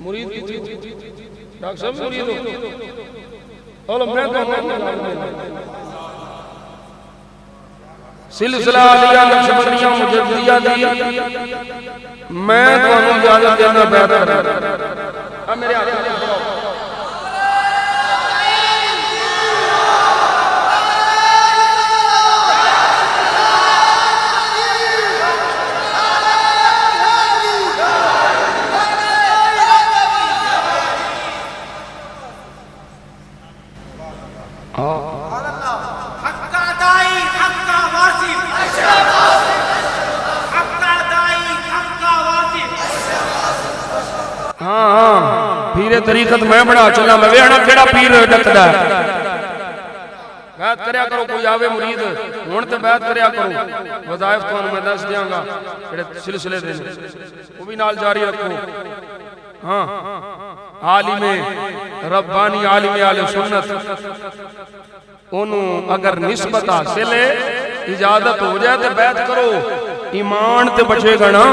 मुरीद डॉक्टर साहब मुरीद हो और मैं सिलसिला लिया नक्शबंदिया मुजद्दिदिया दी मैं ਤੁਹਾਨੂੰ इजाजत देना बैठ कर अब मेरे हाथ में तरीकत मैं बना चला मैं वेखना केड़ा पीर डकदा बैत करया करो कोई आवे मुरीद हुण ते बैत करया करो वज़ाइफ तुहानू मैं दस दियांगा जेड़े सिलसिले दे वो भी नाल जारी रखो। हां आलिमे रब्बानी आलिमे आले सुन्नत ओनू अगर निस्बत हासिल है इजाजत हो जाए तो बैत करो ईमान ते बचेगा ना।